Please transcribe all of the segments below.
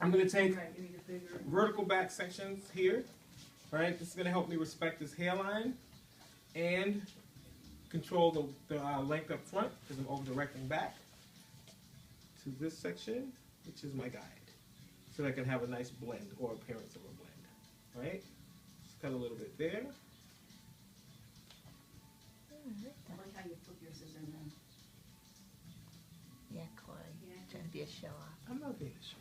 I'm going to take vertical back sections here. Right, this is going to help me respect this hairline and control the length up front because I'm over-directing back to this section, which is my guide. So that I can have a nice blend or appearance of a blend. Right? Just cut a little bit there. I like how you flip your scissors in. Yeah, Corey. Yeah. Trying to be a show off. I'm not being a show.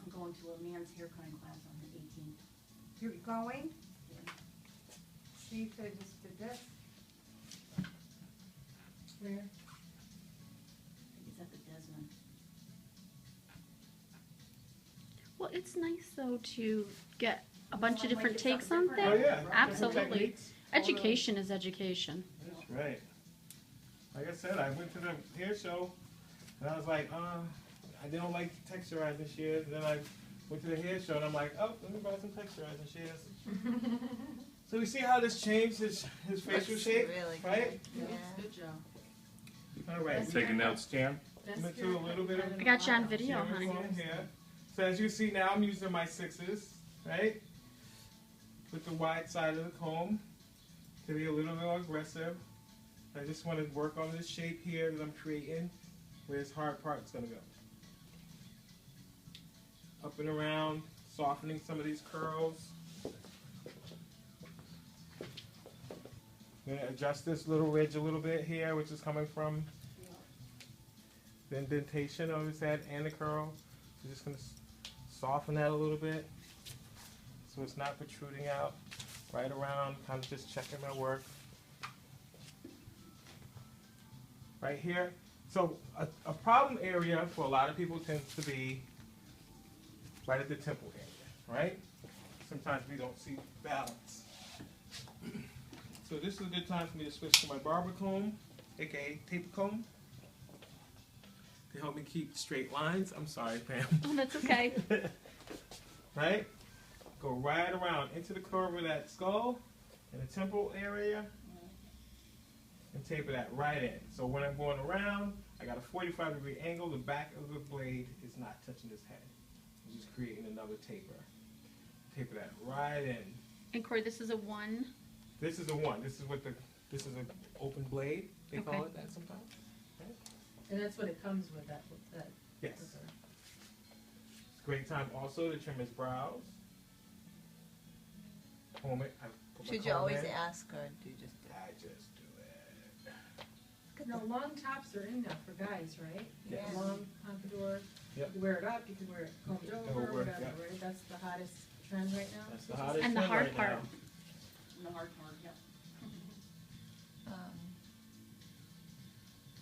I'm going to a man's hair cutting class on the 18th. You're going? Yeah. So you could have just did this. Where? I think it's at the Desmond. Well, it's nice though to get a bunch of Like different it's takes something on different. things. Oh, yeah. Absolutely. Different techniques. Education is education. That's right. Like I said, I went to the hair show and I was like, I don't like texturizing shears. And then I went to the hair show and I'm like, oh, let me buy some texturizing shears. So you see how this changed his facial Looks shape, really right? good. Yeah. Good job. All right. Taking notes, Jan? I'm gonna do a little bit of I got you on video, honey. sharing here. So as you see now, I'm using my 6s, right? With the wide side of the comb to be a little more aggressive. I just want to work on this shape here that I'm creating, where this hard part's gonna go. Up and around, softening some of these curls. I'm gonna adjust this little ridge a little bit here, which is coming from the indentation of his head and the curl. So just gonna soften that a little bit so it's not protruding out right around, kind of just checking my work. Right here. So a problem area for a lot of people tends to be right at the temple area, right? Sometimes we don't see balance. So this is a good time for me to switch to my barber comb, aka taper comb, to help me keep straight lines. I'm sorry, Pam. Oh, that's okay. Right? Go right around into the curve of that skull and the temple area and taper that right in. So when I'm going around, I got a 45-degree angle. The back of the blade is not touching his head. I'm just creating another taper. Taper that right in. And Corey, this is a 1. This is a 1. This is an open blade. They call Okay. it that sometimes. And that's what it comes with, that. Yes. It's a great time also to trim his brows. Comb it. I put my Should you comb always in. ask or do you just do I just do it. No, long tops are in now for guys, right? Yes. Long pompadour. Yep. You wear it up, you can wear it combed over, Over, whatever, yeah. right? That's the hottest trend right now. That's the hottest And the trend hard right part. now. And the hard part, yeah.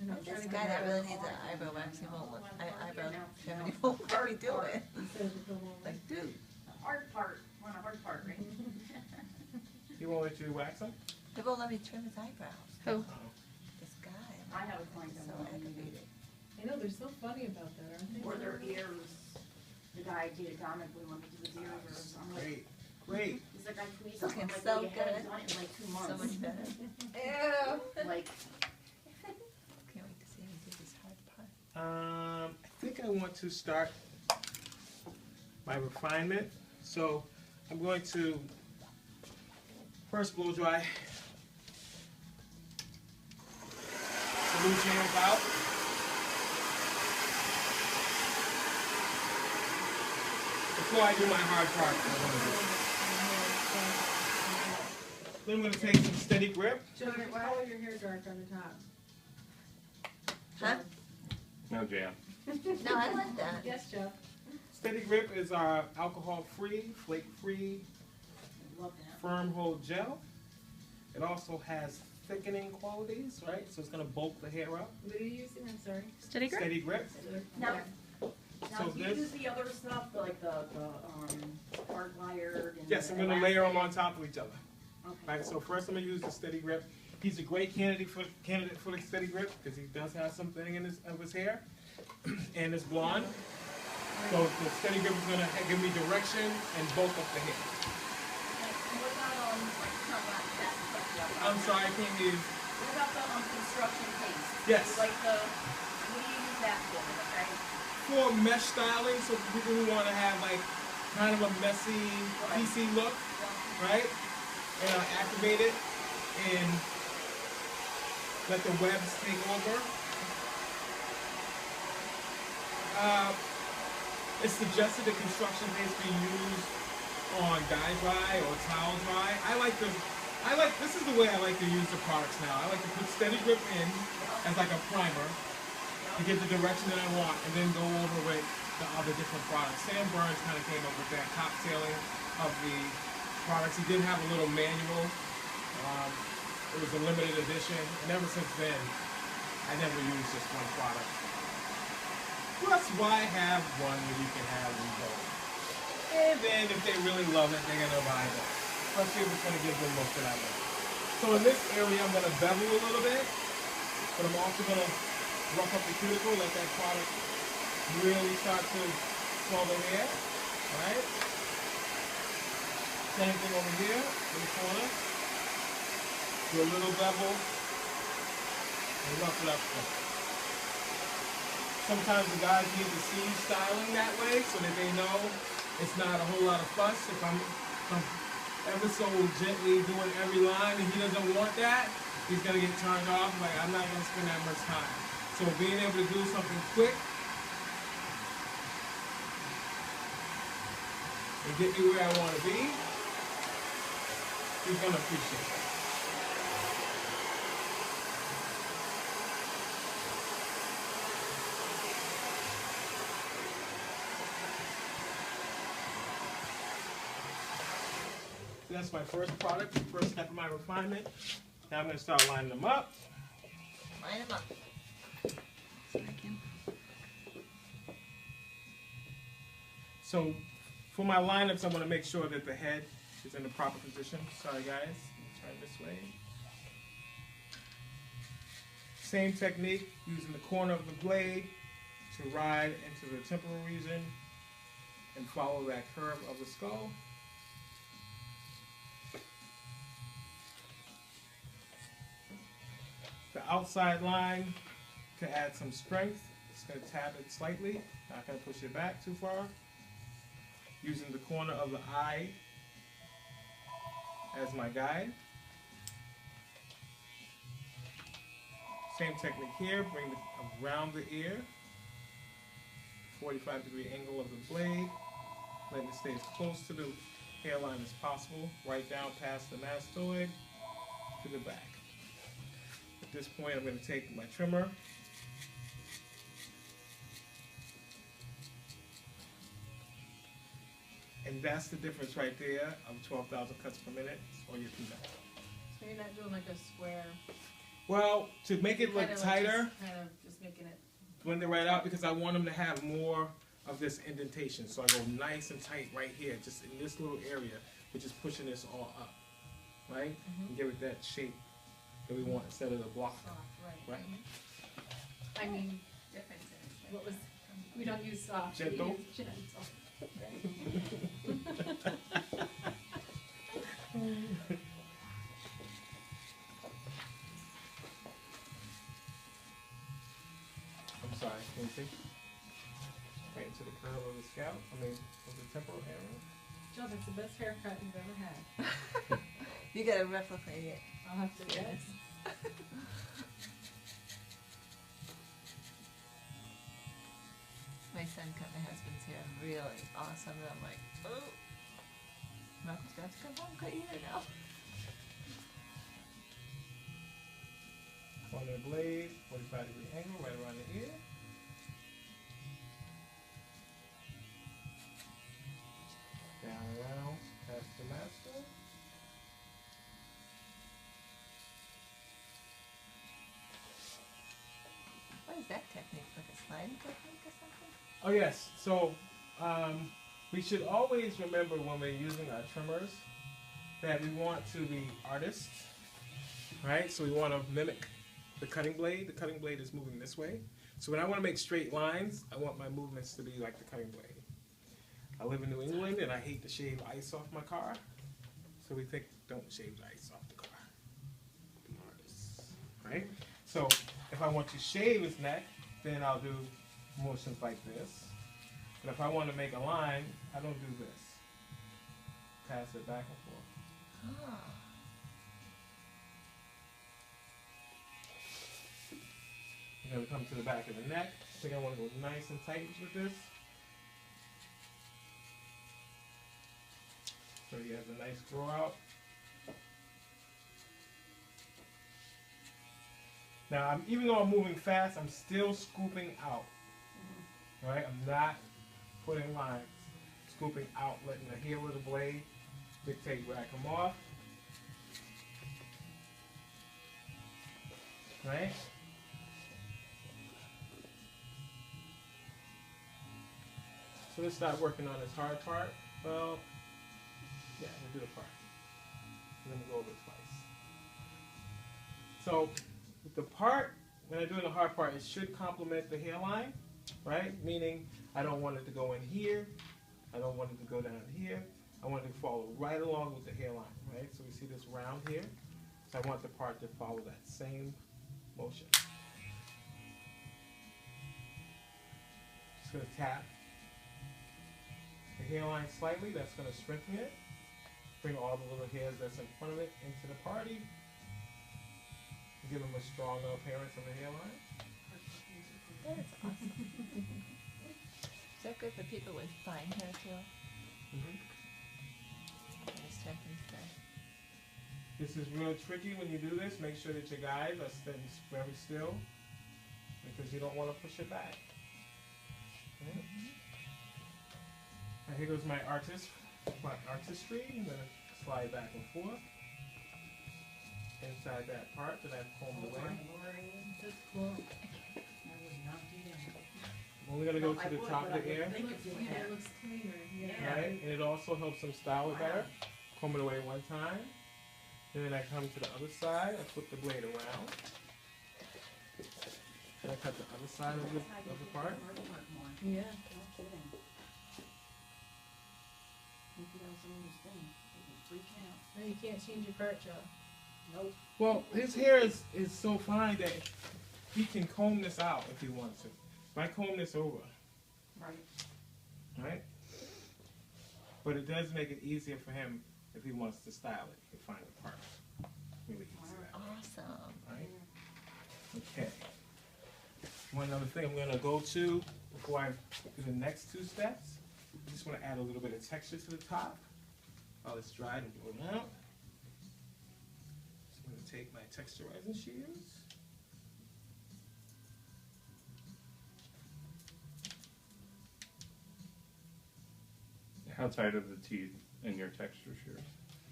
And I'm trying This to guy get that that really needs an eyebrow wax, he won't look, eyebrow trim, and he won't let me do it. instead of the whole, Like, dude, The hard part, want a hard part, right? He won't let you wax him? he won't let me trim his eyebrows. Who? This guy. I have a client that So won't let me aggravated. I know, they're so funny about that, aren't they? Or their ears. The guy did comically when he did his ears. Or I'm like, Great. Great. he's like, I tweezed Looking him. I'm like, so well, you haven't good. done it in like 2 months. So much better. Ew. Like, Can't wait to see him do this hard part. I think I want to start my refinement. So I'm going to first blow dry the loose hairs out. Before I do my hard part, then I'm going to take some steady grip. Joe, color your hair dark on the top. Huh? No, Jan. No, I like that. Yes, Joe. Steady grip is our alcohol-free, flake-free, I love that. firm hold gel. It also has thickening qualities, right? So it's going to bulk the hair up. What are you using? I'm sorry. Steady grip? Steady grip. Now, So do you this- use the other stuff, like the hard wired? And Yes, I'm the going to layer them on elastic? top of each other. Okay. Right, so first I'm going to use the steady grip. He's a great candidate for the steady grip because he does have something in his hair and it's blonde. So the steady grip is gonna give me direction and bulk up the hair. Like, what about, like, talking about that stuff, yeah. I'm sorry, I can't hear you. What about the, construction paste? Yes. Like what do you use that for, okay? For mesh styling, so for people who wanna have like kind of a messy PC look, right? And I activate it and let the webs take over. It's suggested that construction paste be used on dye dry or towel dry. This is the way I like to use the products now. I like to put steady grip in as like a primer to get the direction that I want and then go over with the other different products. Sam Burns kind of came up with that cocktailing of the products. He did have a little manual. It was a limited edition, and ever since then, I never used just one product. Plus, why have one when you can have them both? And then if they really love it, they're gonna buy it. Especially if it's gonna give them most of that money. So in this area, I'm gonna bevel a little bit, but I'm also gonna rough up the cuticle, let that product really start to swell the hair, right? Same thing over here in the corner. Do a little bevel and rough it up. Sometimes the guys need to see styling that way so that they know it's not a whole lot of fuss. If I'm ever so gently doing every line and he doesn't want that, he's gonna get turned off. Like, I'm not gonna spend that much time. So being able to do something quick and get me where I want to be, he's gonna appreciate that. That's my first product, the first step of my refinement. Now I'm going to start lining them up. Line them up. So for my lineups, I want to make sure that the head is in the proper position. Sorry guys, let me turn this way. Same technique, using the corner of the blade to ride into the temporal region and follow that curve of the skull. The outside line to add some strength. Just going to tap it slightly, not going to push it back too far. Using the corner of the eye as my guide. Same technique here, bring it around the ear. 45-degree angle of the blade. Letting it stay as close to the hairline as possible. Right down past the mastoid to the back. At this point, I'm going to take my trimmer and that's the difference right there of 12,000 cuts per minute or your peanut. So you're not doing like a square? Well, to make it look tighter, Kind of just making it. blend it right out because I want them to have more of this indentation. So I go nice and tight right here, just in this little area, which is pushing this all up, right? And give it that shape that we want instead of the block. Soft, right. Right. I mean, Difference in it. what was, we don't use soft. we Gentle. use gentle. I'm sorry, can you see? Right into the curve of the scalp, of the temporal area. Joe, that's the best haircut you've ever had. You gotta replicate it. I'll have to, yes. My son cut my husband's hair really awesome, and I'm like, oh, Malcolm's got to come home, cut your hair now. On the blade, 45-degree angle, right around the ear. Down around, past the master. What is that technique? Like a sliding technique or something? Oh yes, so we should always remember when we're using our trimmers that we want to be artists, right? So we want to mimic the cutting blade. The cutting blade is moving this way. So when I want to make straight lines, I want my movements to be like the cutting blade. I live in New England and I hate to shave ice off my car. So we think, don't shave the ice off the car. Be artists, right? So if I want to shave his neck, then I'll do motions like this. But if I want to make a line, I don't do this. Pass it back and forth. Ah. I'm going to come to the back of the neck. I think I want to go nice and tight with this. So he has a nice grow out. Now, even though I'm moving fast, I'm still scooping out. Right? I'm not putting lines. Scooping out, letting the heel of the blade dictate where I come off. Right? So let's start working on this hard part. Well, yeah, we'll do the part. And then we'll go over it twice. So with the part, when I do the hard part, it should complement the hairline, right? Meaning I don't want it to go in here. I don't want it to go down here. I want it to follow right along with the hairline, right? So we see this round here. So I want the part to follow that same motion. Just gonna tap the hairline slightly. That's gonna strengthen it. Bring all the little hairs that's in front of it into the party. Give them a stronger appearance on the hairline. That's awesome. Is that good for people with fine hair too? Mm-hmm. It strengthens the... This is real tricky when you do this. Make sure that your guys are standing very still because you don't want to push it back. Okay. Now here goes my artistry. I'm going to slide back and forth inside that part that I've combed away. That's cool. I'm only going to go to the top of the ear. It looks cleaner. Yeah. Right? And it also helps them style it better. Comb it away one time. And then I come to the other side. I flip the blade around. And I cut the other side of the part. Yeah. No kidding. Think that was some of his things. He was freaking out. No, you can't change your part, Joe. Nope. Well, his hair is so fine that he can comb this out if he wants to. If I comb this over, Right. right? But it does make it easier for him if he wants to style it. He can find the part really easy that way, Awesome. right? Okay. One other thing I'm going to go to before I do the next two steps. I just want to add a little bit of texture to the top while it's dried and blown out. So I'm going to take my texturizing shears. How tight are the teeth in your texture shears?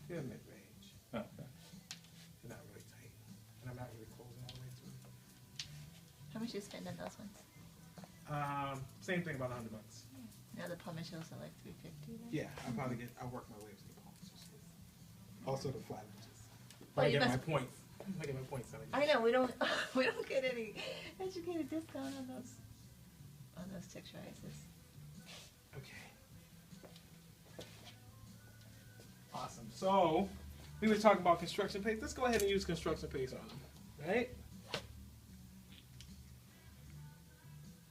They're mid-range. Okay. They're not really tight. And I'm not really closing all the way through. How much you spend on those ones? Same thing, about $100. Now the plumber shows are like $350 then? Yeah, I'll work my way to the palms. Also the flat edges. Well, I you get my must- points. I get my points on it. I know, we don't get any educated discount on those texturizers. Okay. Awesome. So, we were talking about construction paste. Let's go ahead and use construction paste on them, right?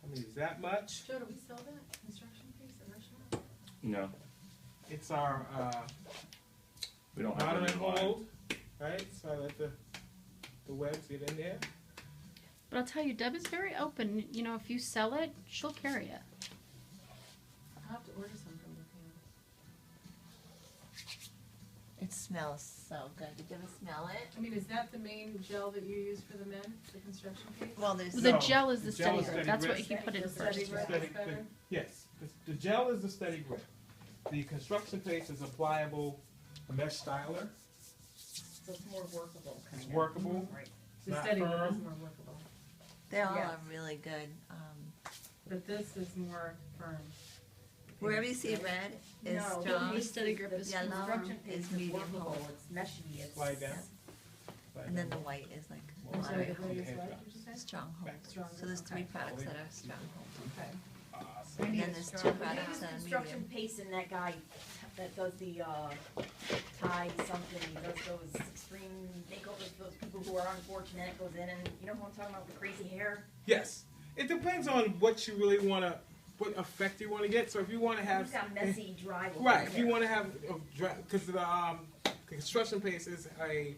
I'm gonna use that much. Joe, do we sell that construction piece at our shop? No, It's our we don't have modern any line. hold, right? So I let the webs get in there. But I'll tell you, Deb is very open. You know, if you sell it, she'll carry it. I'll have to order some from Japan. It smells so good. Did you ever smell it? I mean, is that the main gel that you use for the men, the construction piece? Well, there's The No, gel is the the gel steady is grip. steady That's what grip. he put in The first. steady grip. Steady, is better? yes, the gel is the steady grip. The construction paste is a pliable mesh styler. So it's more workable. It's kinda. workable. Right. The Not steady grip is firm. more workable, they all Yeah. are really good. but this is more firm. Wherever you see red is No, strong. The steady grip is Yellow Construction is paste is medium workable, hold. it's meshy, it's. Slide down. And then the white is like I'm sorry, the moderate blade is Head what, drops. did you say? strong hold. Back. Stronger, So there's three okay. products that are strong hold. Okay. Awesome. And then there's two We products use and a construction medium. paste and that guy that does the, Thai something, he does those extreme makeovers for those people who are unfortunate, goes in and, you know who I'm talking about, with the crazy hair? Yes. It depends on what you really want to, what effect you want to get. So if you want to have, He's got messy, dry looking right, if you hair. want to have, because the construction paste is a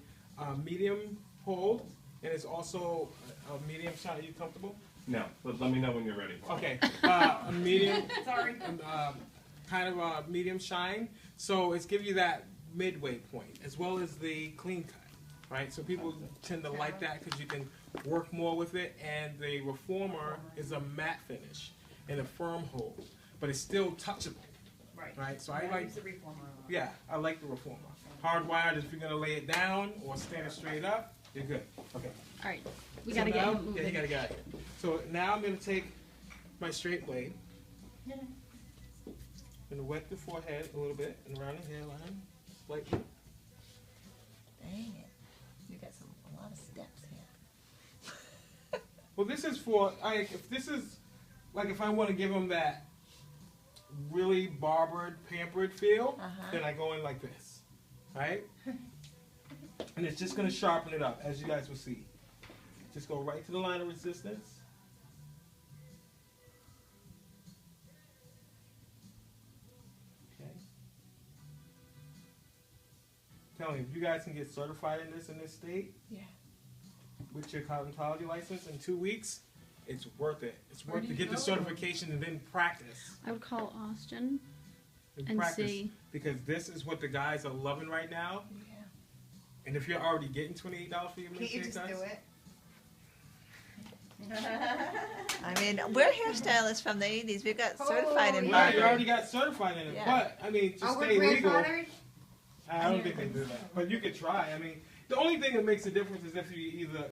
medium hold, and it's also a medium shine. Are you comfortable? No, but let me know when you're ready for it. Okay, a medium, Sorry. kind of a medium shine. So it's give you that midway point, as well as the clean cut, right? So people tend to like that because you can work more with it, and the reformer is a matte finish and a firm hold, but it's still touchable, Right. right? So Yeah, I like, use the reformer a lot. yeah, I like the reformer. Hardwired, if you're gonna lay it down or stand it straight up, you're good. Okay. All right, we So gotta get now- him Yeah, you moving. gotta get out of here. So now I'm gonna take my straight blade, gonna wet the forehead a little bit and around the hairline, slightly. Dang it. You got a lot of steps here. Well, this is for, if this is, like if I wanna give them that really barbered, pampered feel, Uh-huh. then I go in like this, right? And it's just gonna sharpen it up, as you guys will see. Just go right to the line of resistance. Okay. Telling you, if you guys can get certified in this state, Yeah. with your cosmetology license in 2 weeks, it's worth it. It's Where worth do to you get the go? certification and then practice. I would call Austin and practice, see. because this is what the guys are loving right now. Yeah. And if you're already getting $28 for your Can't you mistake, just guys, do it? I mean, we're hairstylists from the 80s. We got certified in Oh, right, you barber. already got certified in it. Yeah. But I mean, to Oh, we're stay legal, grandfathered? I don't think they do that. But you could try. I mean, the only thing that makes a difference is if you either